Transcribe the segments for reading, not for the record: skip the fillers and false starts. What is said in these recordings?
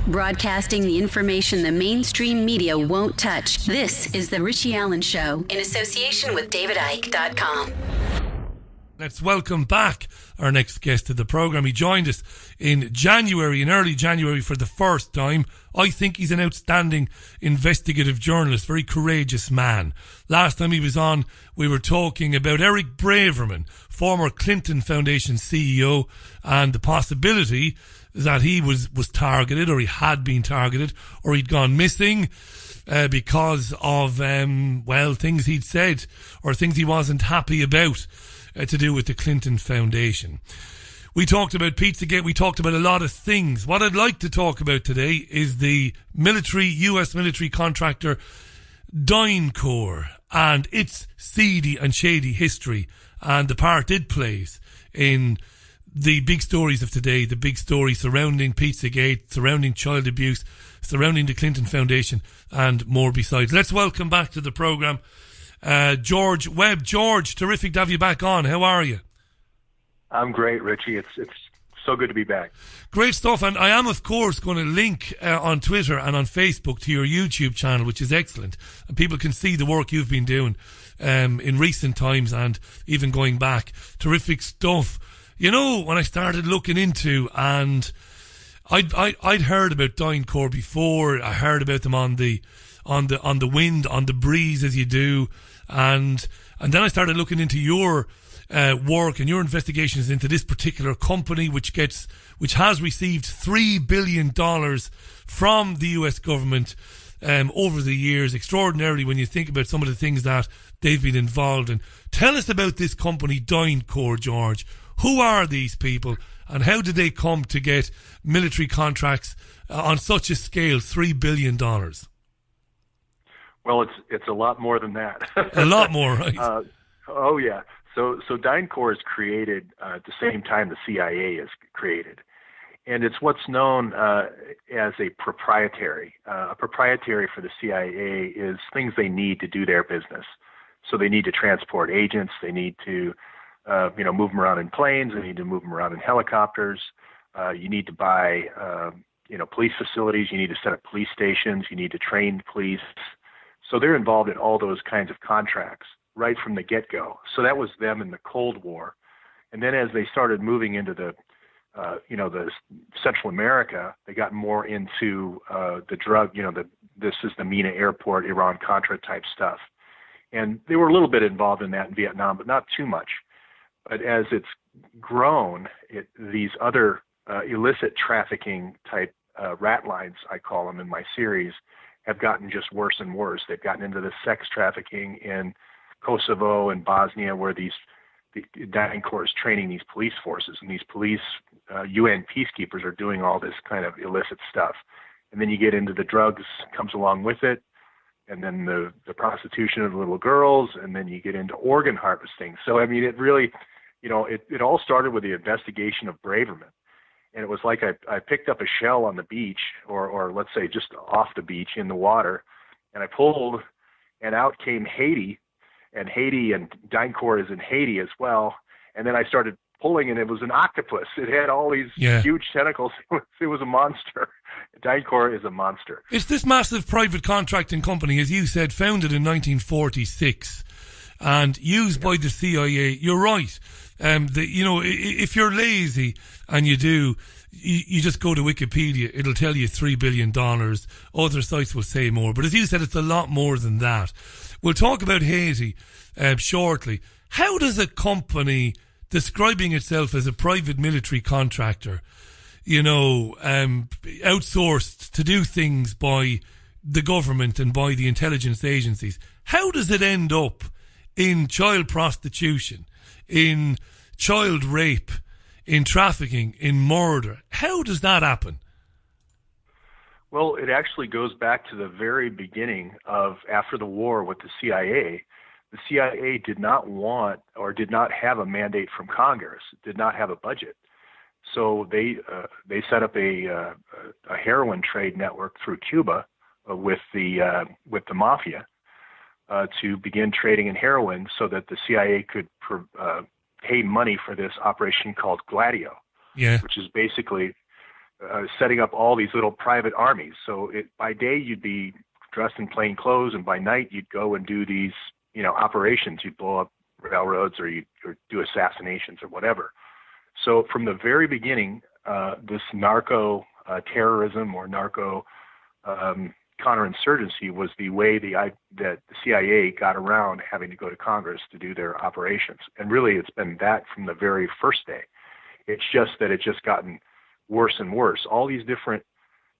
Broadcasting the information the mainstream media won't touch. This is The Richie Allen Show in association with DavidIke.com. Let's welcome back our next guest to the programme. He joined us in early January for the first time. I think he's an outstanding investigative journalist, very courageous man. Last time he was on, we were talking about Eric Braverman, former Clinton Foundation CEO, and the possibility that he was targeted, or he had been targeted, or he'd gone missing because of, things he'd said or things he wasn't happy about to do with the Clinton Foundation. We talked about Pizzagate. We talked about a lot of things. What I'd like to talk about today is the US military contractor Dyncorp and its seedy and shady history and the part it plays in the big stories of today, the big story surrounding Pizzagate, surrounding child abuse, surrounding the Clinton Foundation, and more besides. Let's welcome back to the programme George Webb. George, terrific to have you back on. How are you? I'm great, Richie. It's so good to be back. Great stuff. And I am, of course, going to link on Twitter and on Facebook to your YouTube channel, which is excellent. And people can see the work you've been doing in recent times and even going back. Terrific stuff. You know, when I started looking into, and I'd heard about Dyncorp before. I heard about them on the wind, on the breeze, as you do, and then I started looking into your work and your investigations into this particular company, which has received $3 billion from the US government over the years. Extraordinarily when you think about some of the things that they've been involved in. Tell us about this company, Dyncorp, George. Who are these people, and how did they come to get military contracts on such a scale, $3 billion? Well, it's a lot more than that. A lot more, right? Oh, yeah. So Dyncorp is created at the same time the CIA is created. And it's what's known as a proprietary. A proprietary for the CIA is things they need to do their business. So they need to transport agents. They need to move them around in planes. They need to move them around in helicopters. You need to buy, police facilities. You need to set up police stations. You need to train police. So they're involved in all those kinds of contracts right from the get-go. So that was them in the Cold War. And then as they started moving into the Central America, they got more into the drug, this is the Mina Airport, Iran-Contra type stuff. And they were a little bit involved in that in Vietnam, but not too much. But as it's grown, these other illicit trafficking type rat lines, I call them in my series, have gotten just worse and worse. They've gotten into the sex trafficking in Kosovo and Bosnia, where the Dyncorp is training these police forces, and these police UN peacekeepers are doing all this kind of illicit stuff. And then you get into the drugs comes along with it, and then the prostitution of the little girls, and then you get into organ harvesting. So, I mean, it really, it all started with the investigation of Braverman. And it was like I picked up a shell on the beach, or let's say just off the beach in the water, and I pulled, and out came Haiti, and Dyncorp is in Haiti as well. And then I started pulling, and it was an octopus. It had all these huge tentacles. It was a monster. Dyncorp is a monster. It's this massive private contracting company, as you said, founded in 1946 and used by the CIA. You're right. If you're lazy and you just go to Wikipedia, it'll tell you $3 billion. Other sites will say more. But as you said, it's a lot more than that. We'll talk about Haiti shortly. How does a company describing itself as a private military contractor, outsourced to do things by the government and by the intelligence agencies, how does it end up in child prostitution, in child rape, in trafficking, in murder? How does that happen? Well, it actually goes back to the very beginning of after the war with the CIA. The CIA did not want or did not have a mandate from Congress, did not have a budget. So they set up a heroin trade network through Cuba with the mafia to begin trading in heroin, so that the CIA could pay money for this operation called Gladio, which is basically setting up all these little private armies. So by day you'd be dressed in plain clothes, and by night you'd go and do these, operations. You'd blow up railroads, or do assassinations or whatever. So from the very beginning, this narco terrorism or narco counterinsurgency was the way that the CIA got around having to go to Congress to do their operations. And really, it's been that from the very first day. It's just that it's just gotten worse and worse. All these different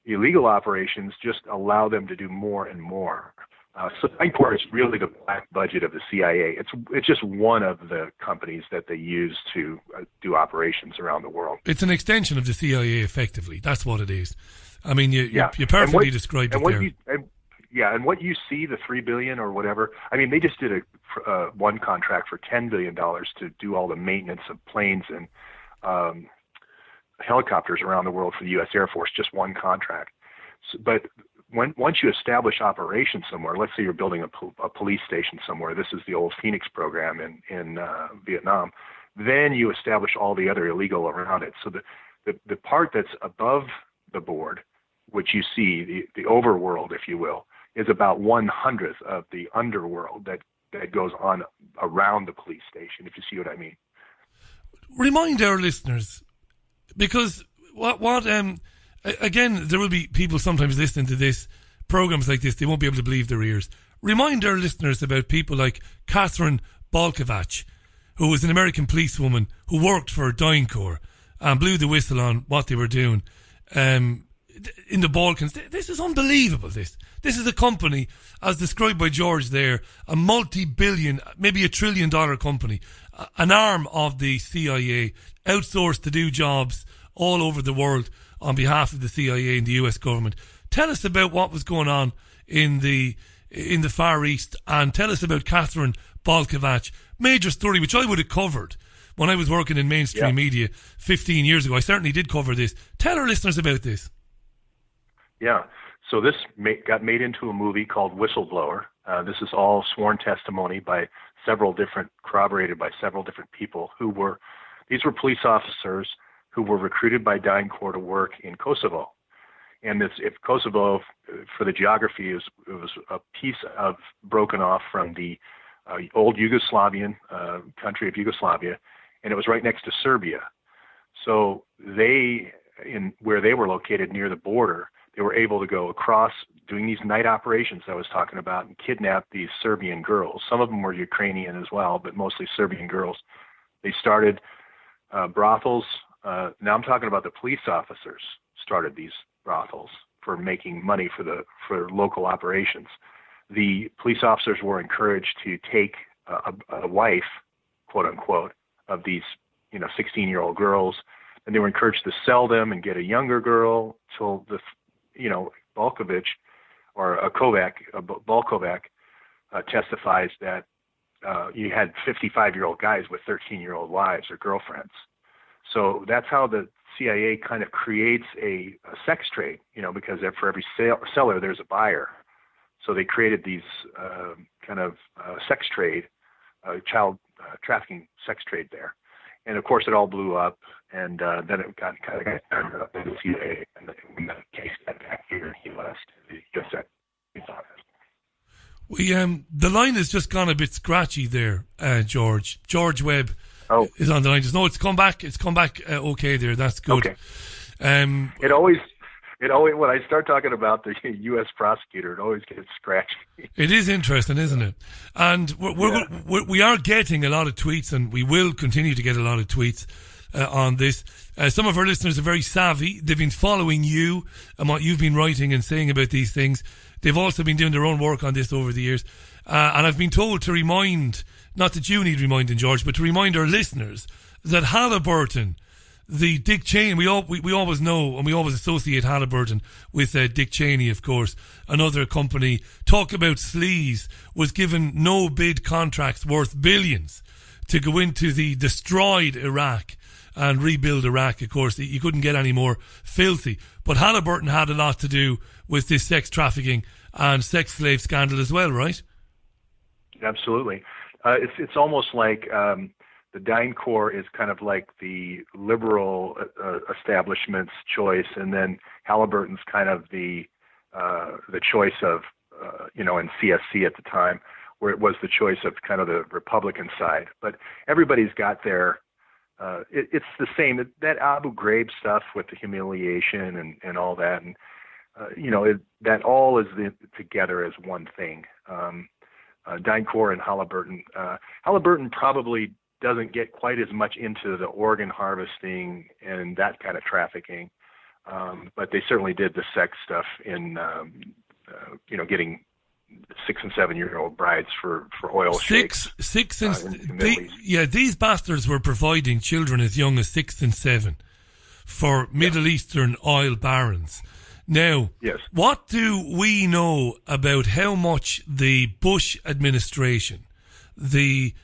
illegal operations just allow them to do more and more. So Dyncorp is really the black budget of the CIA. It's just one of the companies that they use to do operations around the world. It's an extension of the CIA, effectively. That's what it is. I mean, you perfectly described it there. And what you see, the $3 billion or whatever, I mean, they just did one contract for $10 billion to do all the maintenance of planes and helicopters around the world for the U.S. Air Force, just one contract. But once you establish operations somewhere, let's say you're building a police station somewhere, this is the old Phoenix program in Vietnam, then you establish all the other illegal around it. So the part that's above the board, which you see, the overworld, if you will, is about 1/100th of the underworld that goes on around the police station, if you see what I mean. Remind our listeners, because again, there will be people sometimes listening to this, programs like this, they won't be able to believe their ears. Remind our listeners about people like Catherine Balkovach, who was an American policewoman who worked for Dyncorp and blew the whistle on what they were doing in the Balkans. This is unbelievable, this. This is a company, as described by George there, a multi-billion, maybe $1 trillion company, an arm of the CIA, outsourced to do jobs all over the world on behalf of the CIA and the US government. Tell us about what was going on in the Far East, and tell us about Catherine Balkovach. Major story, which I would have covered when I was working in mainstream media 15 years ago. I certainly did cover this. Tell our listeners about this. Yeah. So this got made into a movie called Whistleblower. This is all sworn testimony corroborated by several different people these were police officers who were recruited by Dyncorp to work in Kosovo. And if Kosovo, for the geography, it was a piece of broken off from the old Yugoslavian country of Yugoslavia, and it was right next to Serbia. So where they were located near the border, they were able to go across doing these night operations I was talking about and kidnap these Serbian girls. Some of them were Ukrainian as well, but mostly Serbian girls. They started brothels. Now I'm talking about the police officers started these brothels for making money for local operations. The police officers were encouraged to take a wife, quote unquote, of these 16-year-old girls, and they were encouraged to sell them and get a younger girl till Balkovich testifies that you had 55-year-old guys with 13-year-old wives or girlfriends. So that's how the CIA kind of creates a sex trade, because for every seller there's a buyer. So they created these sex trade, child trafficking sex trade there. And of course it all blew up, and then it got turned up in the CIA, and we got a case back here in the U.S. to the U.S. The line has just gone a bit scratchy there, George. George Webb is on the line. No, it's come back. Okay there. That's good. Okay. It always when I start talking about the U.S. prosecutor, it always gets scratchy. It is interesting, isn't it? And we are getting a lot of tweets, and we will continue to get a lot of tweets on this. Some of our listeners are very savvy. They've been following you and what you've been writing and saying about these things. They've also been doing their own work on this over the years. And I've been told to remind, not that you need reminding, George, but to remind our listeners that Halliburton, the Dick Cheney, we always know and we always associate Halliburton with Dick Cheney, of course, another company. Talk about sleaze, was given no bid contracts worth billions to go into the destroyed Iraq and rebuild Iraq. Of course, you couldn't get any more filthy. But Halliburton had a lot to do with this sex trafficking and sex slave scandal as well, right? Absolutely. It's almost like the Dyncorp is kind of like the liberal establishment's choice, and then Halliburton's kind of the choice of and CSC at the time, where it was the choice of kind of the Republican side. But everybody's got their it's the same, that Abu Ghraib stuff with the humiliation and all that, and that all is together as one thing. Dyncorp and Halliburton. Halliburton probably doesn't get quite as much into the organ harvesting and that kind of trafficking, but they certainly did the sex stuff in getting 6 and 7 year old brides for oil shakes. These bastards were providing children as young as 6 and 7 for Middle Eastern oil barons. Now, yes. What do we know about how much the Bush administration, the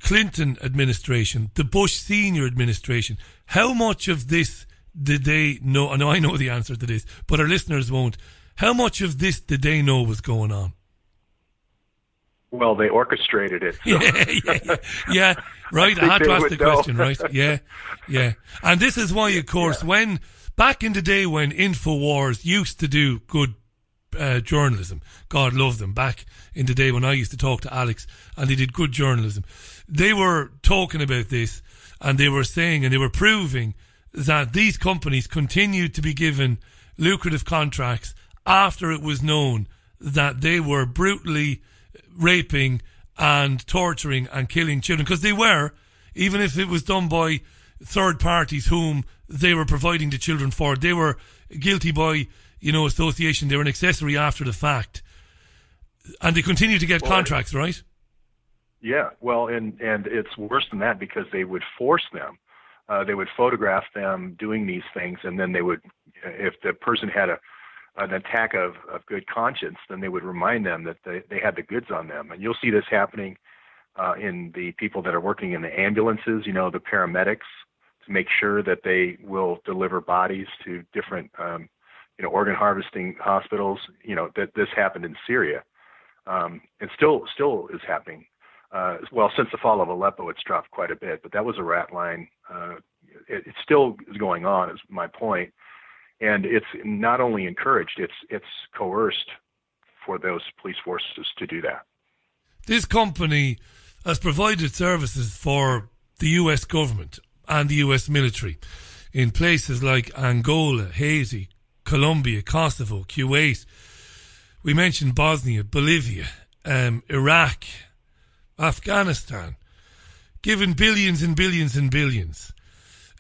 Clinton administration, the Bush senior administration, how much of this did they know? Now, I know the answer to this, but our listeners won't. How much of this did they know was going on? Well, they orchestrated it. So. Yeah, right. I had to ask the question, right? Yeah. And this is why, of course, when back in the day when InfoWars used to do good journalism, God love them, back in the day when I used to talk to Alex and they did good journalism, they were talking about this and they were saying and they were proving that these companies continued to be given lucrative contracts after it was known that they were brutally raping and torturing and killing children, because they were, even if it was done by third parties whom they were providing the children for, they were guilty by association. They were an accessory after the fact, and they continue to get contracts, right? Yeah, well, and it's worse than that, because they would force them. They would photograph them doing these things, and then they would, if the person had an attack of good conscience, then they would remind them that they had the goods on them. And you'll see this happening in the people that are working in the ambulances, the paramedics, to make sure that they will deliver bodies to different, organ harvesting hospitals. That this happened in Syria. It still is happening. Since the fall of Aleppo, it's dropped quite a bit, but that was a rat line. It still is going on, is my point. And it's not only encouraged, it's coerced for those police forces to do that. This company has provided services for the US government and the US military in places like Angola, Haiti, Colombia, Kosovo, Kuwait. We mentioned Bosnia, Bolivia, Iraq, Afghanistan, given billions and billions and billions.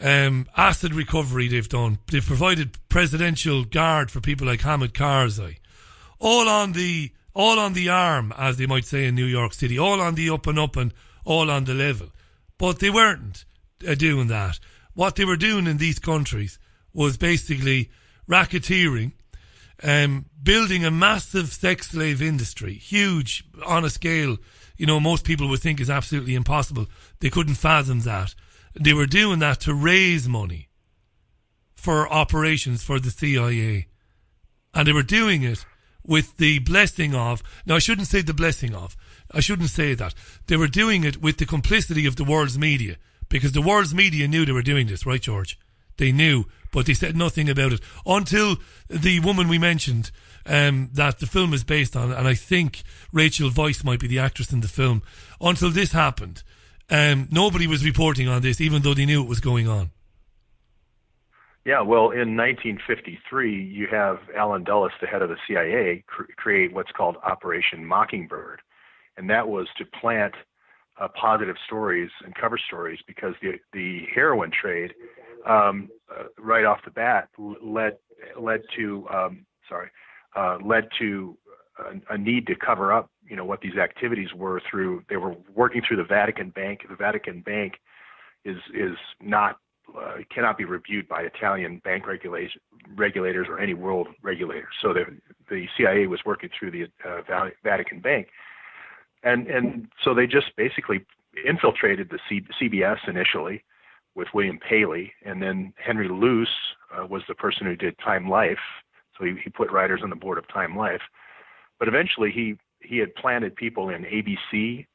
Acid recovery they've done. They've provided presidential guard for people like Hamid Karzai. All on the arm, as they might say in New York City. All on the up and all on the level. But they weren't doing that. What they were doing in these countries was basically racketeering, building a massive sex slave industry, huge, on a scale, most people would think is absolutely impossible. They couldn't fathom that. They were doing that to raise money for operations for the CIA. And they were doing it with the blessing of... Now, I shouldn't say the blessing of. I shouldn't say that. They were doing it with the complicity of the world's media, because the world's media knew they were doing this, right, George? They knew, but they said nothing about it. Until the woman we mentioned that the film is based on, and I think Rachel Weisz might be the actress in the film, until this happened, nobody was reporting on this, even though they knew it was going on. Yeah, well, in 1953, you have Allen Dulles, the head of the CIA, create what's called Operation Mockingbird. And that was to plant positive stories and cover stories, because the heroin trade, right off the bat, led to a need to cover up, what these activities were through. They were working through the Vatican Bank. The Vatican Bank is not cannot be reviewed by Italian bank regulators or any world regulators. So the CIA was working through the Vatican Bank, and so they just basically infiltrated the CBS initially with William Paley, and then Henry Luce was the person who did Time Life. So he put writers on the board of Time Life, but eventually he had planted people in ABC,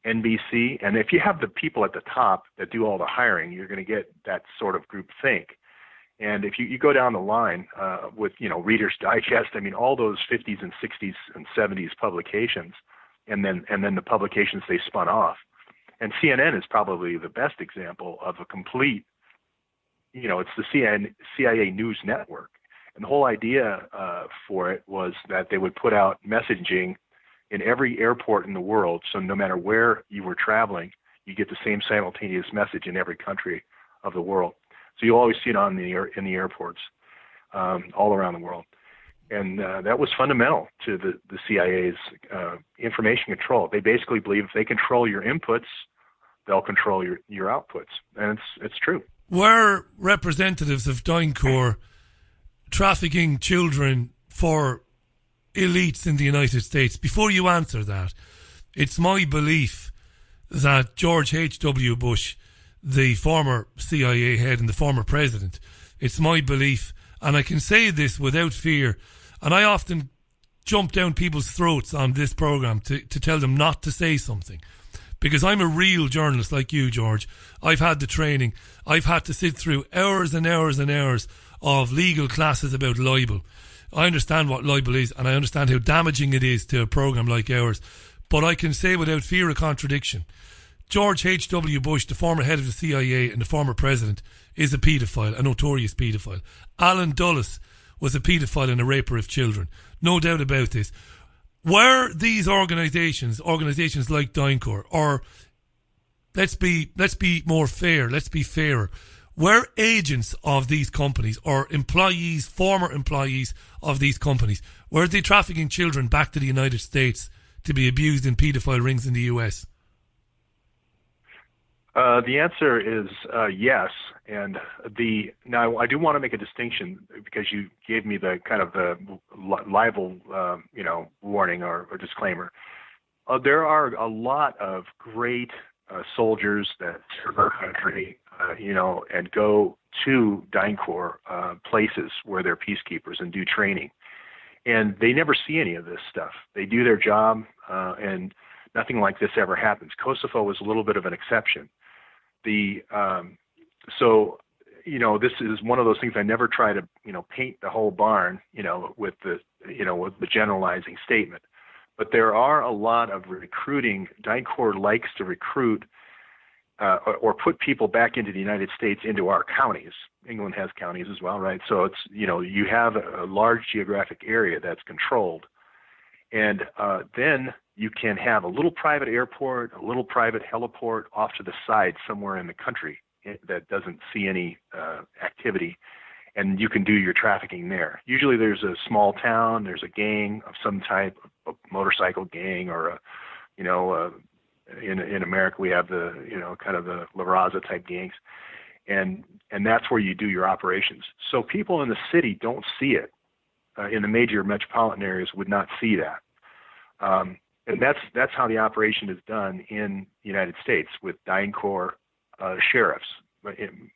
NBC. And if you have the people at the top that do all the hiring, you're going to get that sort of group think. And if you go down the line with, Reader's Digest, I mean, all those 50s and 60s and 70s publications, and then the publications they spun off. And CNN is probably the best example of a complete, it's the CIA news network. And the whole idea for it was that they would put out messaging in every airport in the world. So no matter where you were traveling, you get the same simultaneous message in every country of the world. So you always see it in the airports all around the world. And that was fundamental to the CIA's information control. They basically believe if they control your inputs, they'll control your outputs. And it's true. Were representatives of Dyncorp trafficking children for elites in the United States? Before you answer that, it's my belief that George H.W. Bush, the former CIA head and the former president, it's my belief, and I can say this without fear, and I often jump down people's throats on this program to tell them not to say something, because I'm a real journalist like you, George. I've had the training. I've had to sit through hours and hours and hours of legal classes about libel. I understand what libel is, and I understand how damaging it is to a program like ours, but I can say without fear of contradiction, George H.W. Bush, the former head of the CIA and the former president, is a paedophile, a notorious paedophile. Alan Dulles was a paedophile and a raper of children. No doubt about this. Were these organisations like Dyncorp, or let's be more fair, let's be fairer, were agents of these companies or employees, former employees of these companies, were they trafficking children back to the United States to be abused in paedophile rings in the US? The answer is yes, and now I do want to make a distinction because you gave me the kind of the libel, warning or disclaimer. There are a lot of great soldiers that serve our country, and go to Dyncorp places where they're peacekeepers and do training, and they never see any of this stuff. They do their job, and nothing like this ever happens. Kosovo was a little bit of an exception. This is one of those things I never try to, paint the whole barn, with the generalizing statement. But there are a lot of recruiting. Dyncorp likes to recruit or put people back into the United States, into our counties. England has counties as well, right? So it's, you have a large geographic area that's controlled. And then you can have a little private airport, a little private heliport off to the side somewhere in the country that doesn't see any activity, and you can do your trafficking there. Usually there's a small town, there's a gang of some type, a motorcycle gang, or in America we have the, kind of the La Raza type gangs, and that's where you do your operations. So people in the city don't see it. In the major metropolitan areas would not see that. And that's how the operation is done in the United States with Dyncorp sheriffs,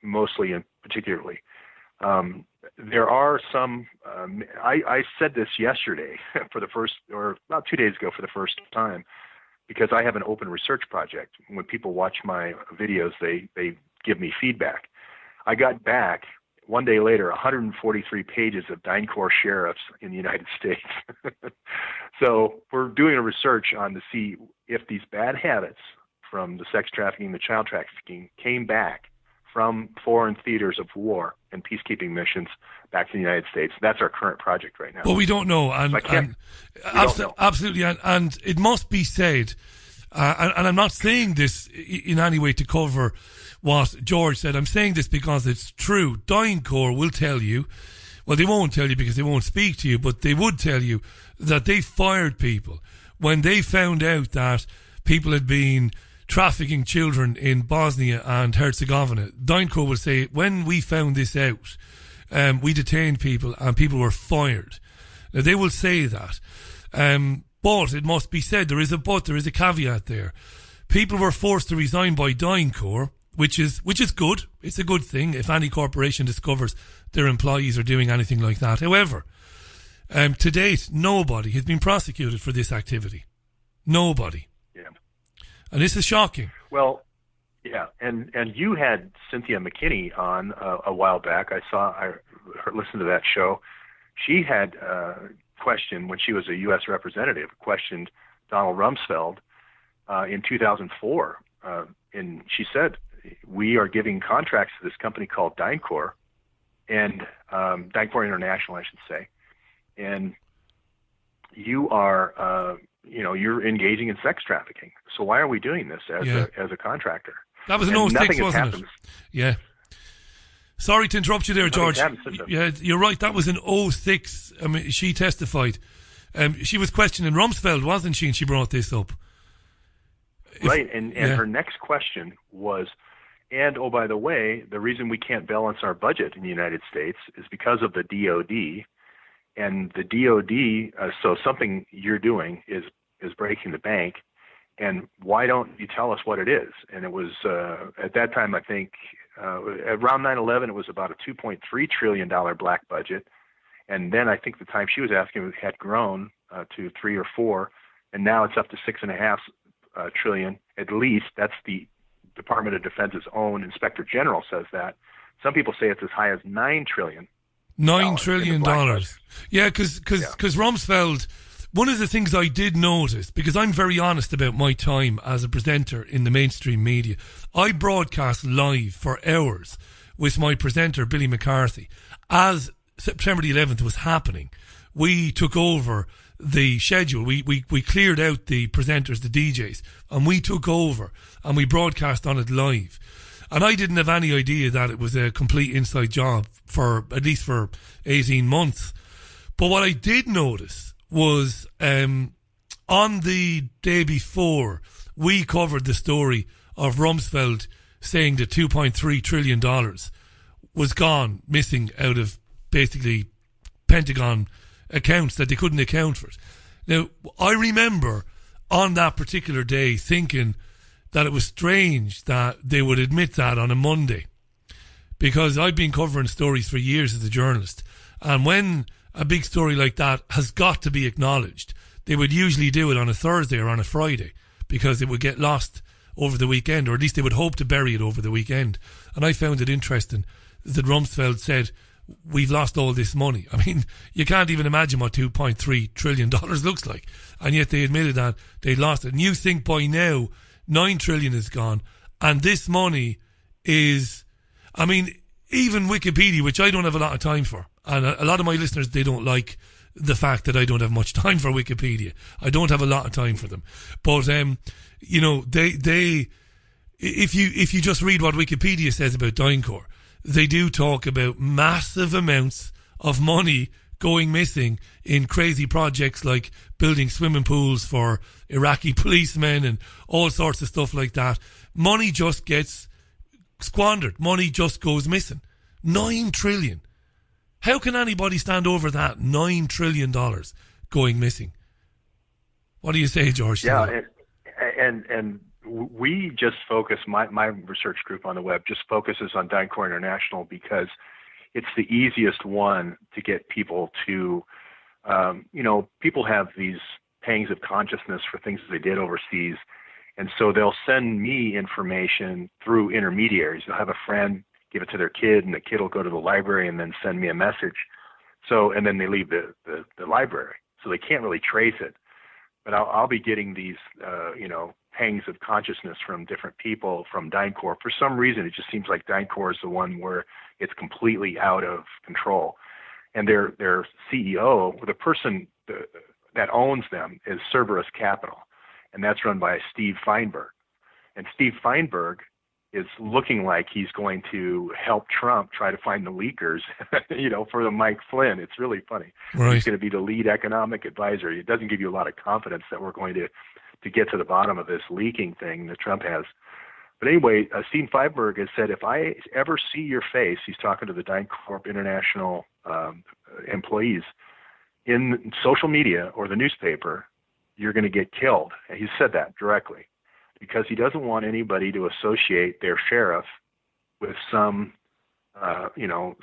mostly and particularly. There are some, I said this yesterday or about 2 days ago for the first time, because I have an open research project. When people watch my videos, they give me feedback. I got back one day later 143 pages of Dyncorp sheriffs in the United States. So we're doing a research on to see if these bad habits from the sex trafficking, the child trafficking, came back from foreign theaters of war and peacekeeping missions back to the United States. That's our current project right now. But we don't know. Absolutely. And it must be said, and I'm not saying this in any way to cover what George said. I'm saying this because it's true. Dyncorp will tell you, well, they won't tell you because they won't speak to you, but they would tell you that they fired people when they found out that people had been trafficking children in Bosnia and Herzegovina. Dyncorp will say, when we found this out, we detained people and people were fired. Now, they will say that. But it must be said, there is a caveat there. People were forced to resign by Dyncorp, which is good. It's a good thing if any corporation discovers their employees are doing anything like that. However, to date, nobody has been prosecuted for this activity. Nobody. Yeah. And this is shocking. Well, yeah, and you had Cynthia McKinney on a while back. I listened to that show. She had questioned, when she was a U.S. representative, questioned Donald Rumsfeld in 2004. And she said, we are giving contracts to this company called Dyncorp, and Dyncorp International, I should say. And you are, you're engaging in sex trafficking. So why are we doing this as a contractor? That was in 06, wasn't it? Yeah. Sorry to interrupt you there, George. Yeah, you're right. That was in 06. I mean, she testified. She was questioning Rumsfeld, wasn't she? And she brought this up. Right. And her next question was, and oh, by the way, the reason we can't balance our budget in the United States is because of the DOD. And the DOD, so something you're doing is breaking the bank. And why don't you tell us what it is? And it was, at that time, I think, around 9/11, it was about a $2.3 trillion black budget. And then I think the time she was asking it had grown to 3 or 4, and now it's up to $6.5 trillion at least. That's the Department of Defense's own Inspector General says that. Some people say it's as high as $9 trillion. $9 trillion. Yeah, because Rumsfeld, one of the things I did notice, because I'm very honest about my time as a presenter in the mainstream media, I broadcast live for hours with my presenter, Billy McCarthy. As September the 11th was happening, we took over the schedule. We cleared out the presenters, the DJs, and we took over and we broadcast on it live. And I didn't have any idea that it was a complete inside job for at least for 18 months. But what I did notice was on the day before, we covered the story of Rumsfeld saying that $2.3 trillion was gone, missing out of basically Pentagon accounts, that they couldn't account for it. Now, I remember on that particular day thinking that it was strange that they would admit that on a Monday, because I've been covering stories for years as a journalist, and when a big story like that has got to be acknowledged, they would usually do it on a Thursday or on a Friday, because it would get lost over the weekend, or at least they would hope to bury it over the weekend. And I found it interesting that Rumsfeld said, we've lost all this money. I mean, you can't even imagine what $2.3 trillion looks like. And yet they admitted that they lost it. And you think by now, $9 trillion is gone. And this money is, I mean, even Wikipedia, which I don't have a lot of time for, and a lot of my listeners, they don't like the fact that I don't have much time for Wikipedia. I don't have a lot of time for them. But, you know, they if you just read what Wikipedia says about Dyncorp, they do talk about massive amounts of money going missing in crazy projects like building swimming pools for Iraqi policemen and all sorts of stuff like that. Money just gets squandered. Money just goes missing. $9 trillion. How can anybody stand over that $9 trillion going missing? What do you say, George? Yeah, and we just focus, my research group on the Webb just focuses on Dyncorp International because it's the easiest one to get people to, people have these pangs of consciousness for things that they did overseas. And so they'll send me information through intermediaries. They'll have a friend give it to their kid, and the kid will go to the library and then send me a message. So, and then they leave the library. So they can't really trace it. But I'll be getting these, pangs of consciousness from different people from Dyncorp. For some reason, it just seems like Dyncorp is the one where it's completely out of control. And their CEO, the person that owns them, is Cerberus Capital, and that's run by Steve Feinberg. And Steve Feinberg is looking like he's going to help Trump try to find the leakers, for the Mike Flynn. It's really funny. Right. He's going to be the lead economic advisor. It doesn't give you a lot of confidence that we're going to get to the bottom of this leaking thing that Trump has. But anyway, Steve Feinberg has said, if I ever see your face, he's talking to the Dyncorp International employees, in social media or the newspaper, you're going to get killed. And he said that directly, because he doesn't want anybody to associate their sheriff with some,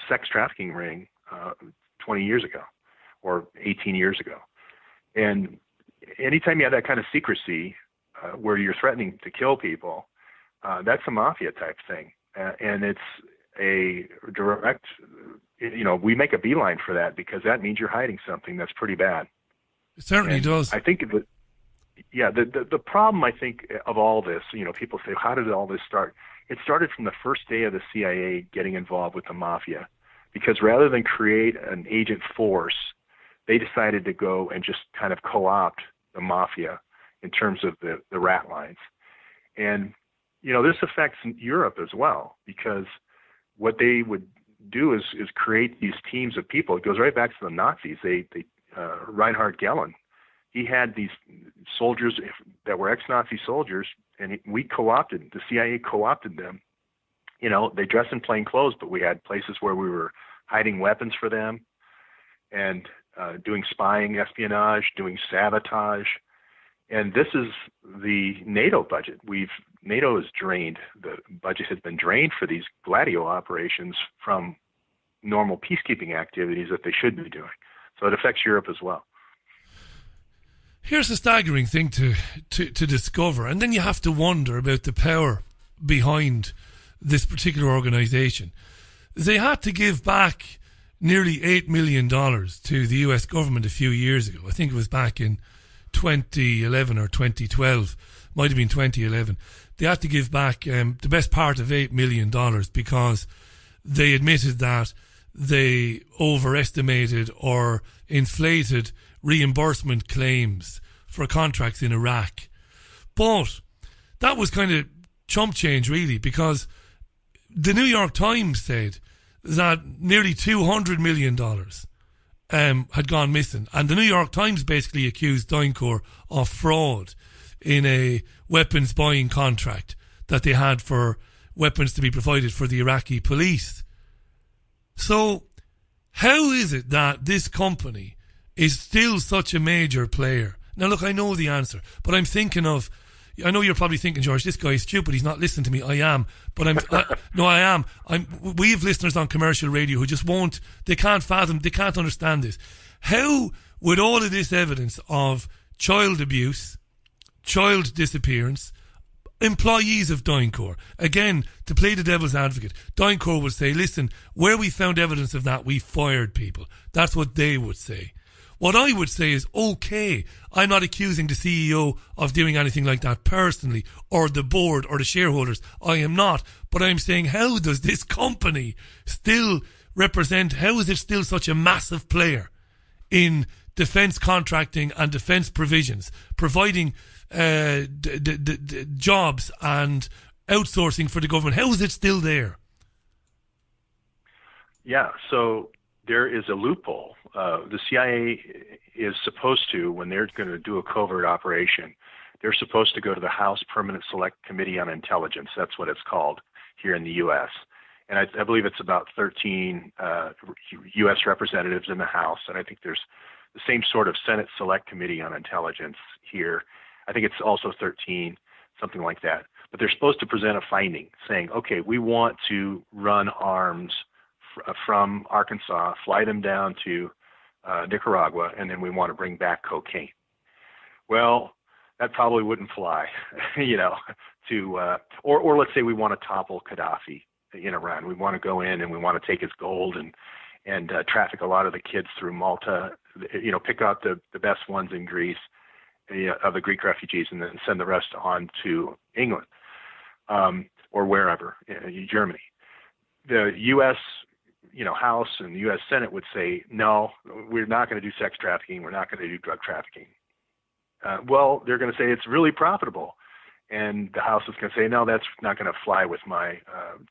sex trafficking ring 20 years ago or 18 years ago. And anytime you have that kind of secrecy, where you're threatening to kill people, that's a mafia type thing. And it's a direct, we make a beeline for that because that means you're hiding something that's pretty bad. It certainly does. I think the problem, I think, of all this, people say, how did all this start? It started from the first day of the CIA getting involved with the mafia, because rather than create an agent force, they decided to go and just kind of co-opt the mafia in terms of the rat lines. And, this affects Europe as well, because what they would do is create these teams of people. It goes right back to the Nazis. Reinhard Gehlen, he had these soldiers that were ex-Nazi soldiers, and the CIA co-opted them. They dress in plain clothes, but we had places where we were hiding weapons for them and doing spying, espionage, doing sabotage. And this is the NATO budget. NATO has drained, the budget has been drained for these Gladio operations from normal peacekeeping activities that they should be doing. So it affects Europe as well. Here's a staggering thing to discover, and then you have to wonder about the power behind this particular organization. They had to give back nearly $8 million to the US government a few years ago. I think it was back in 2011 or 2012, might have been 2011. They had to give back the best part of $8 million because they admitted that they overestimated or inflated reimbursement claims for contracts in Iraq. But that was kind of chump change, really, because the New York Times said that nearly $200 million had gone missing. And the New York Times basically accused Dyncorp of fraud in a weapons buying contract that they had for weapons to be provided for the Iraqi police. So how is it that this company is still such a major player? Now, look, I know the answer, but I'm thinking of, I know you're probably thinking, George, this guy is stupid. He's not listening to me. I am. But I am. We have listeners on commercial radio who just won't, they can't fathom, they can't understand this. How would all of this evidence of child abuse, child disappearance, employees of Dyncorp, again, to play the devil's advocate, Dyncorp would say, listen, where we found evidence of that, we fired people. That's what they would say. What I would say is, okay, I'm not accusing the CEO of doing anything like that personally, or the board, or the shareholders. I am not. But I'm saying, how does this company still represent, how is it still such a massive player in defence contracting and defence provisions, providing jobs and outsourcing for the government? How is it still there? Yeah, so there is a loophole. The CIA is supposed to, when they're going to do a covert operation, they're supposed to go to the House Permanent Select Committee on Intelligence. That's what it's called here in the U.S. And I believe it's about 13 U.S. representatives in the House, and I think there's the same sort of Senate Select Committee on Intelligence here. I think it's also 13, something like that. But they're supposed to present a finding saying, okay, we want to run arms from Arkansas, fly them down to Nicaragua, and then we want to bring back cocaine. Well, that probably wouldn't fly, or let's say we want to topple Gaddafi in Iran. We want to go in and we want to take his gold and traffic a lot of the kids through Malta, pick out the best ones in Greece, of the Greek refugees, and then send the rest on to England, or wherever, Germany. The U.S. House and the U.S. Senate would say, no, we're not going to do sex trafficking. We're not going to do drug trafficking. Well, they're going to say it's really profitable. And the House is going to say, no, that's not going to fly with my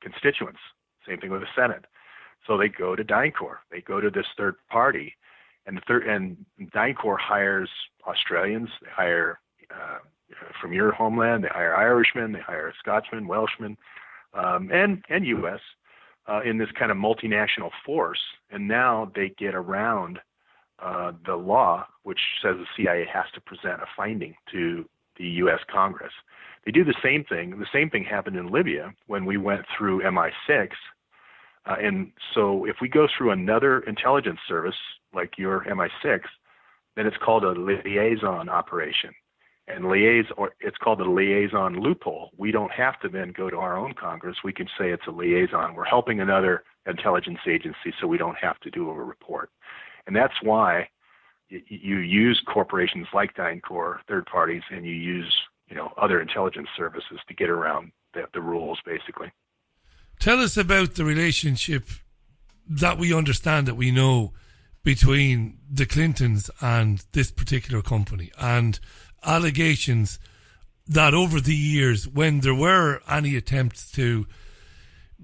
constituents. Same thing with the Senate. So they go to Dyncorp. They go to this third party. And Dyncorp hires Australians. They hire from your homeland. They hire Irishmen. They hire Scotsmen, Welshmen, and U.S., in this kind of multinational force. And now they get around the law, which says the CIA has to present a finding to the U.S. Congress. They do the same thing. The same thing happened in Libya when we went through MI6. And so if we go through another intelligence service, like your MI6, then it's called a liaison operation. And or it's called the liaison loophole. We don't have to then go to our own Congress. We can say it's a liaison. We're helping another intelligence agency, so we don't have to do a report. And that's why you use corporations like Dyncorp, third parties, and you use other intelligence services to get around the rules, basically. Tell us about the relationship that we understand, that we know, between the Clintons and this particular company, and allegations that over the years, when there were any attempts to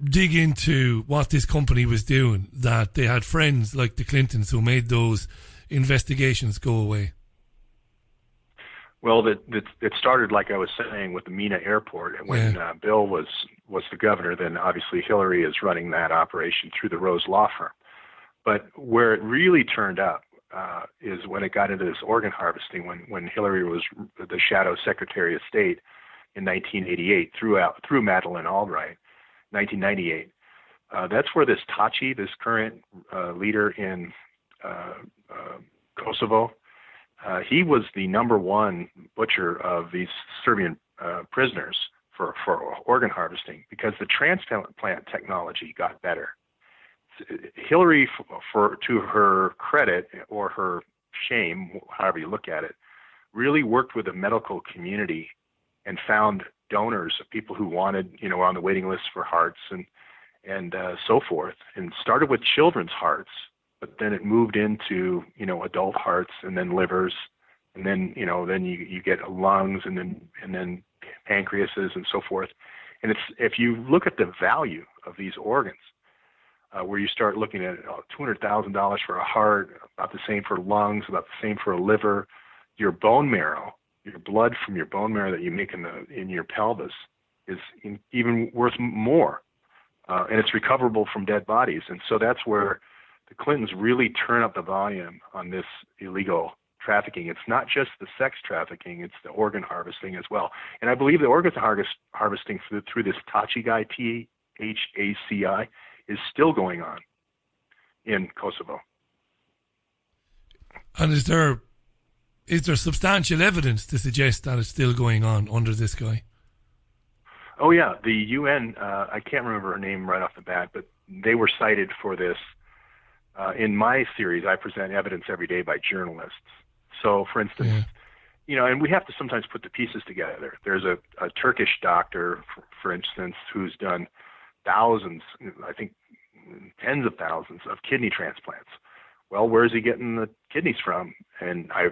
dig into what this company was doing, that they had friends like the Clintons who made those investigations go away. Well, it started, like I was saying, with the Mina Airport. When Bill was the governor, then obviously Hillary is running that operation through the Rose Law Firm. But where it really turned up is when it got into this organ harvesting, when Hillary was the Shadow Secretary of State in 1988 through Madeleine Albright, 1998. That's where this Taci, this current leader in Kosovo, he was the number one butcher of these Serbian prisoners for organ harvesting, because the transplant technology got better. Hillary, to her credit or her shame, however you look at it, really worked with the medical community and found donors, people who wanted, were on the waiting list for hearts and so forth, and started with children's hearts, but then it moved into, adult hearts, and then livers, and then, then you get lungs, and then pancreases and so forth. And if you look at the value of these organs, where you start looking at $200,000 for a heart, about the same for lungs, about the same for a liver, your bone marrow, your blood from your bone marrow that you make in your pelvis is even worth more, and it's recoverable from dead bodies. And so that's where the Clintons really turn up the volume on this illegal trafficking. It's not just the sex trafficking, it's the organ harvesting as well. And I believe the organ harvesting through this Taci guy, Thaci, is still going on in Kosovo. And is there substantial evidence to suggest that it's still going on under this guy? Oh yeah, the UN, I can't remember her name right off the bat, but they were cited for this. In my series, I present evidence every day by journalists. So, for instance, and we have to sometimes put the pieces together. There's a Turkish doctor, for instance, who's done thousands, I think tens of thousands of kidney transplants. Well, where is he getting the kidneys from? And I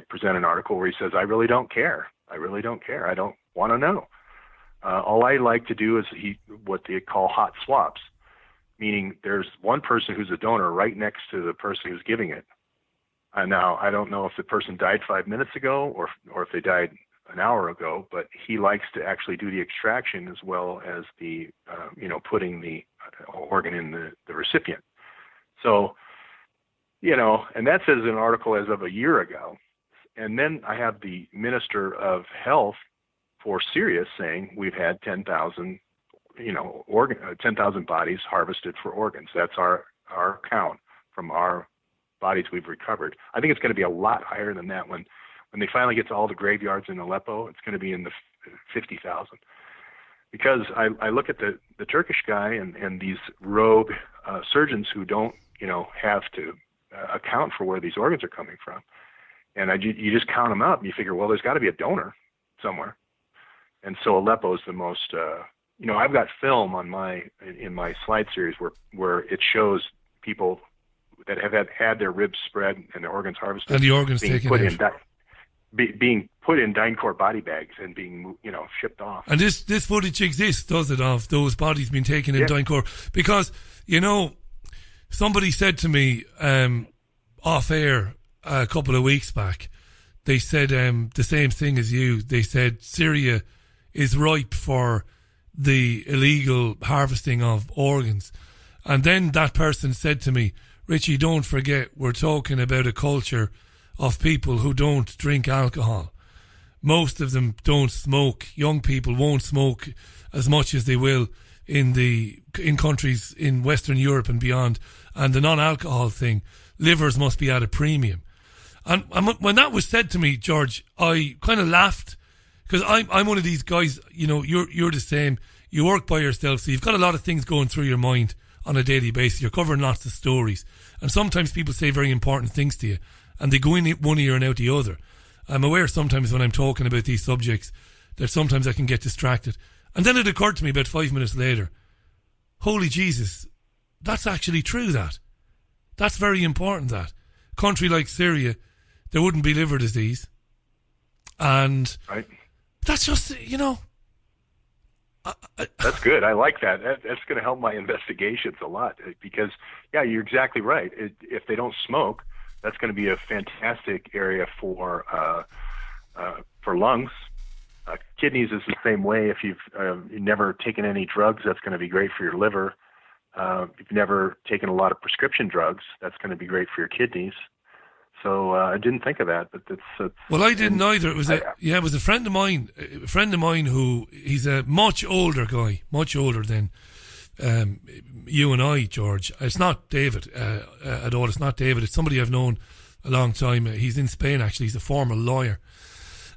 present an article where he says, I really don't care. I don't want to know. All I like to do is what they call hot swaps, meaning there's one person who's a donor right next to the person who's giving it. Now, I don't know if the person died 5 minutes ago or if they died an hour ago, but he likes to actually do the extraction as well as the, putting the organ in the recipient. So, and that says an article as of a year ago. And then I have the Minister of Health for Syria saying we've had 10,000, 10,000 bodies harvested for organs. That's our count from our bodies we've recovered. I think it's going to be a lot higher than that when they finally get to all the graveyards in Aleppo. It's going to be in the 50,000. Because I look at the Turkish guy and these rogue surgeons who don't, have to account for where these organs are coming from. And you just count them up and you figure, well, there's got to be a donor somewhere. And so Aleppo is the most, I've got film in my slide series where it shows people that have had their ribs spread and their organs harvested. And the organs taken out. Being put in Dyncorp body bags and being, shipped off. And this footage exists, does it, of those bodies being taken in Dyncorp? Because, somebody said to me off air a couple of weeks back, they said the same thing as you. They said Syria is ripe for the illegal harvesting of organs. And then that person said to me, Richie, don't forget, we're talking about a culture of people who don't drink alcohol. Most of them don't smoke. Young people won't smoke as much as they will in countries in Western Europe and beyond. And the non-alcohol thing, livers must be at a premium. And when that was said to me, George, I kind of laughed, because I'm one of these guys, you know, you're the same. You work by yourself, so you've got a lot of things going through your mind on a daily basis. You're covering lots of stories. And sometimes people say very important things to you, and they go in one ear and out the other. I'm aware sometimes when I'm talking about these subjects that sometimes I can get distracted. And then it occurred to me about 5 minutes later, holy Jesus, that's actually true, that. That's very important, that. A country like Syria, there wouldn't be liver disease. And right. That's just, you know. That's good. I like that. That's going to help my investigations a lot, because, yeah, you're exactly right. If they don't smoke, that's going to be a fantastic area for lungs. Kidneys is the same way. If you've never taken any drugs, that's going to be great for your liver. If you've never taken a lot of prescription drugs, that's going to be great for your kidneys. So I didn't think of that, but that's well, I didn't either. It was it was a friend of mine. Who he's a much older guy, much older than you and I, George. It's not David at all. It's not David. It's somebody I've known a long time. He's in Spain, actually. He's a former lawyer,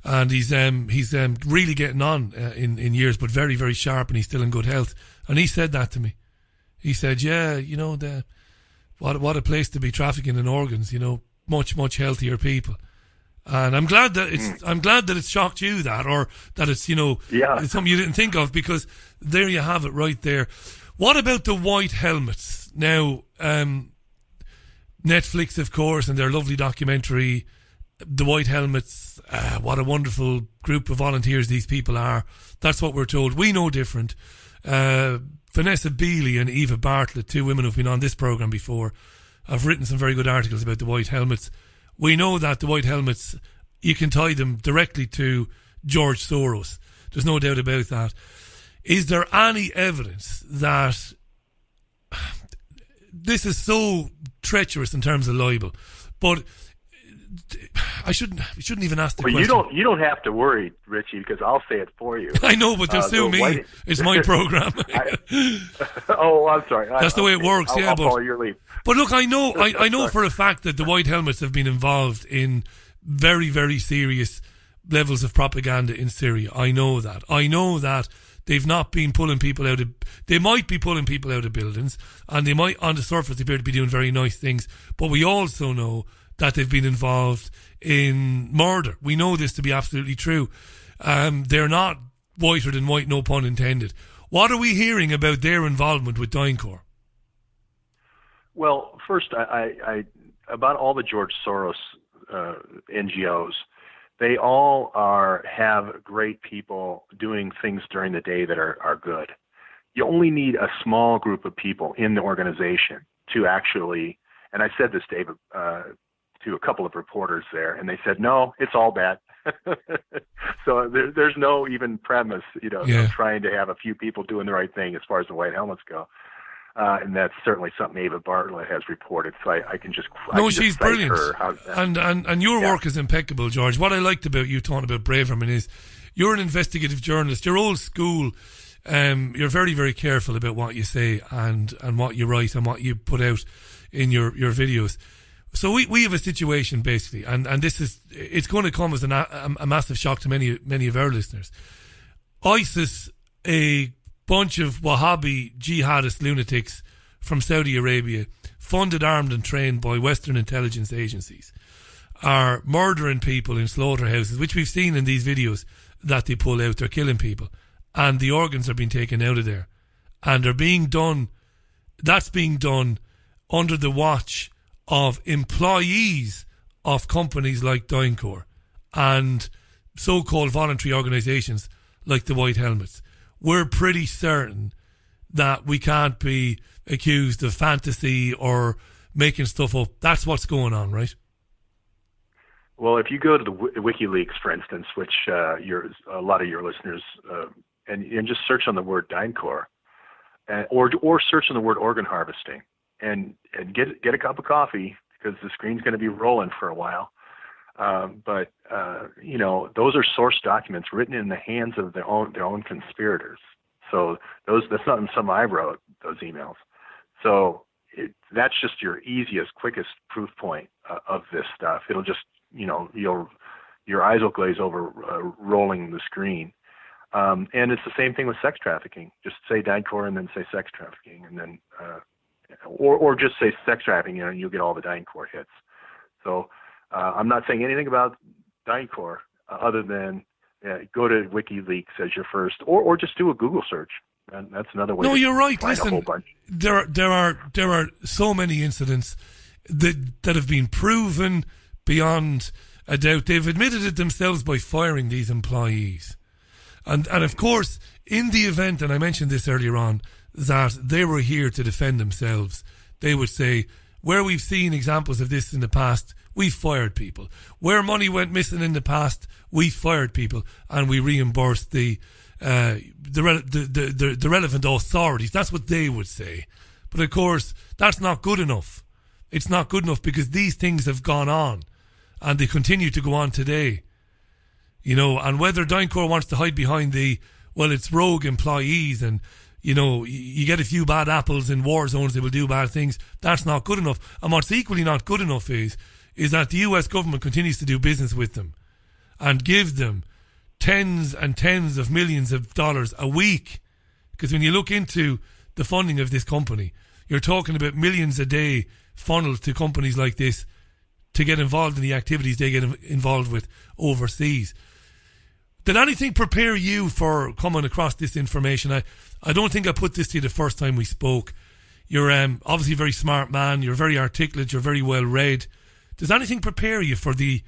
and he's really getting on in years, but very, very sharp, and he's still in good health. And he said that to me. He said, "Yeah, you know, what a place to be trafficking in organs. You know, much, much healthier people." And I'm glad that it's shocked you, that, or that it's, you know, it's something you didn't think of, because there you have it right there. What about the white helmets? Now, Netflix, of course, and their lovely documentary, The White Helmets, what a wonderful group of volunteers these people are. That's what we're told. We know different. Vanessa Beeley and Eva Bartlett, two women who've been on this programme before, have written some very good articles about the white helmets. We know that the white helmets, you can tie them directly to George Soros. There's no doubt about that. Is there any evidence that this is so treacherous in terms of libel? But we shouldn't even ask the question. You don't have to worry, Richie, because I'll say it for you. I know, but they'll sue me. It's my program. I'm sorry. That's the way it works. I'll follow your lead. But look, I know for a fact that the white helmets have been involved in very, very serious levels of propaganda in Syria. I know that they've not been pulling people out of. They might be pulling people out of buildings, and they might, on the surface, appear to be doing very nice things. But we also know that they've been involved in murder. We know this to be absolutely true. They're not whiter than white, no pun intended. What are we hearing about their involvement with Dyncorp? Well, first, I about all the George Soros NGOs, they all have great people doing things during the day that are good. You only need a small group of people in the organization to actually, and I said this, David, to a couple of reporters there, and they said, no, it's all bad. So there's no even premise, of trying to have a few people doing the right thing as far as the white helmets go. And that's certainly something Eva Bartlett has reported. So I can just she's brilliant. And your work is impeccable, George. What I liked about you talking about Braverman is you're an investigative journalist. You're old school. You're very, very careful about what you say and what you write and what you put out in your videos. So we have a situation basically, and it's going to come as a massive shock to many of our listeners. ISIS, a bunch of Wahhabi jihadist lunatics from Saudi Arabia, funded, armed and trained by Western intelligence agencies, are murdering people in slaughterhouses, which we've seen in these videos that they pull out. They're killing people, and the organs are being taken out of there, and they're being done. That's being done under the watch of employees of companies like Dyncorp and so-called voluntary organisations like the White Helmets. We're pretty certain that we can't be accused of fantasy or making stuff up. That's what's going on, right? Well, if you go to the WikiLeaks, for instance, which a lot of your listeners, and just search on the word Dyncorp, or search on the word organ harvesting, and get a cup of coffee, because the screen's going to be rolling for a while. But those are source documents written in the hands of their own conspirators. So that's not something I wrote, those emails. So that's just your easiest, quickest proof point of this stuff. It'll just your eyes will glaze over rolling the screen. And it's the same thing with sex trafficking. Just say Dyncorp and then say sex trafficking, and then or just say sex trafficking, and you'll get all the Dyncorp hits. So I'm not saying anything about Dyncorp other than go to WikiLeaks as your first, or just do a Google search. And that's another way. No, you're right. Find Listen, a whole bunch. there are so many incidents that have been proven beyond a doubt. They've admitted it themselves by firing these employees. And of course, in the event, and I mentioned this earlier on, that they were here to defend themselves, they would say, where we've seen examples of this in the past, we fired people. Where money went missing in the past, we fired people, and we reimbursed the relevant authorities. That's what they would say. But of course, that's not good enough. It's not good enough because these things have gone on, and they continue to go on today. And whether Dyncorp wants to hide behind it's rogue employees and, you get a few bad apples in war zones, they will do bad things. That's not good enough. And what's equally not good enough is that the US government continues to do business with them and give them tens and tens of millions of dollars a week. Because when you look into the funding of this company, you're talking about millions a day funneled to companies like this to get involved in the activities they get involved with overseas. Did anything prepare you for coming across this information? I don't think I put this to you the first time we spoke. You're obviously a very smart man. You're very articulate. You're very well read. Does anything prepare you for the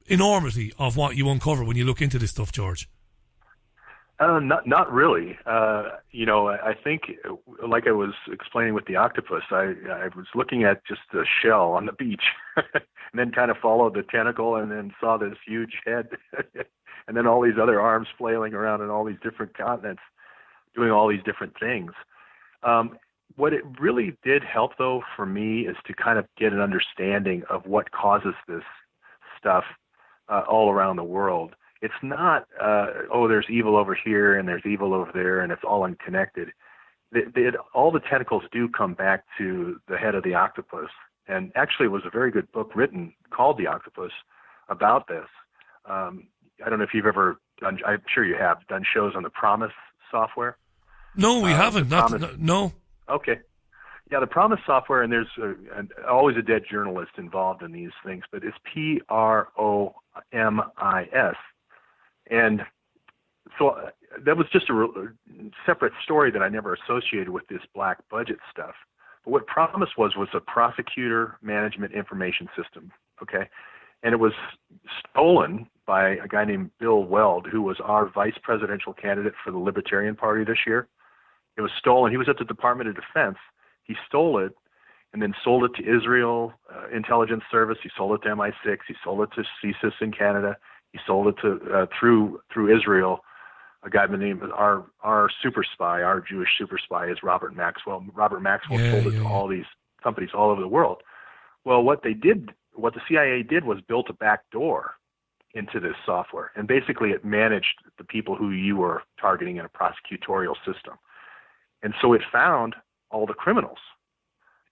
enormity of what you uncover when you look into this stuff, George? Not really. I think, like I was explaining with the octopus, I was looking at just the shell on the beach and then kind of followed the tentacle and then saw this huge head and then all these other arms flailing around in all these different continents doing all these different things. What it really did help, though, for me is to kind of get an understanding of what causes this stuff all around the world. It's not, there's evil over here and there's evil over there and it's all unconnected. All the tentacles do come back to the head of the octopus. And actually it was a very good book written called The Octopus about this. I don't know if you've ever done, I'm sure you have, done shows on the Promise software. No, we haven't. No. Okay. Yeah, the Promise software, and there's always a dead journalist involved in these things, but it's PROMIS. And so that was just a separate story that I never associated with this black budget stuff. But what Promise was a prosecutor management information system, okay? And it was stolen by a guy named Bill Weld, who was our vice presidential candidate for the Libertarian Party this year. It was stolen. He was at the Department of Defense. He stole it and then sold it to Israel Intelligence Service. He sold it to MI6. He sold it to CSIS in Canada. He sold it to through Israel. A guy by the name of our super spy, our Jewish super spy, is Robert Maxwell. Robert Maxwell sold it to all these companies all over the world. Well, what the CIA did was built a back door into this software, and basically it managed the people who you were targeting in a prosecutorial system. And so it found all the criminals.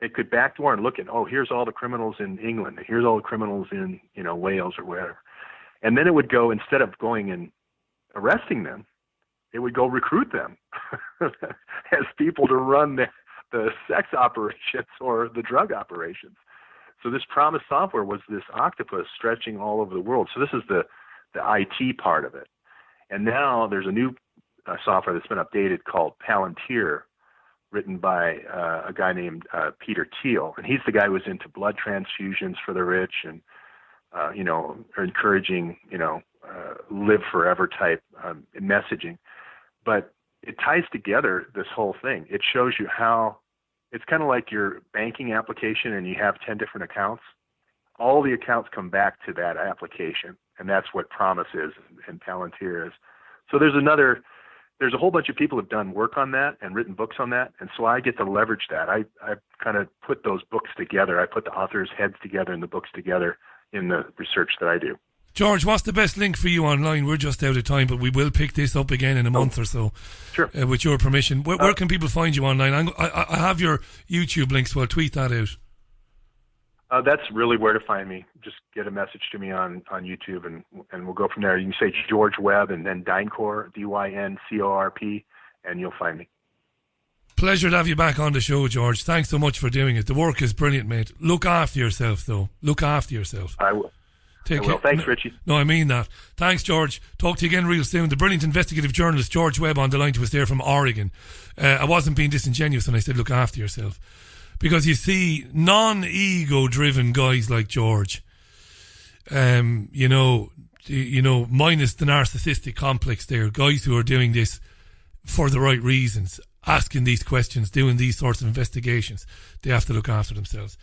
It could backdoor and look at, here's all the criminals in England, here's all the criminals in Wales or wherever. And then it would go, instead of going and arresting them, it would go recruit them as people to run the sex operations or the drug operations. So this Promise software was this octopus stretching all over the world. So this is the IT part of it. And now there's a new software that's been updated called Palantir, written by a guy named Peter Thiel. And he's the guy who was into blood transfusions for the rich and, encouraging, live forever type messaging. But it ties together this whole thing. It shows you how it's kind of like your banking application and you have 10 different accounts. All the accounts come back to that application, and that's what Promise is and Palantir is. So there's a whole bunch of people who've done work on that and written books on that, and so I get to leverage that. I kind of put those books together. I put the authors' heads together and the books together in the research that I do. George, what's the best link for you online? We're just out of time, but we will pick this up again in a month or so. Sure. With your permission. Where can people find you online? I have your YouTube link, so I'll tweet that out. That's really where to find me. Just get a message to me on YouTube, and we'll go from there. You can say George Webb and then Dyncorp, Dyncorp, and you'll find me. Pleasure to have you back on the show, George. Thanks so much for doing it. The work is brilliant, mate. Look after yourself, though. Look after yourself. I will. Take care. Thanks, Richie. No, I mean that. Thanks, George. Talk to you again real soon. The brilliant investigative journalist George Webb on the line to us there from Oregon. I wasn't being disingenuous when I said look after yourself. Because you see, non-ego driven guys like George, minus the narcissistic complex there, guys who are doing this for the right reasons, asking these questions, doing these sorts of investigations, they have to look after themselves.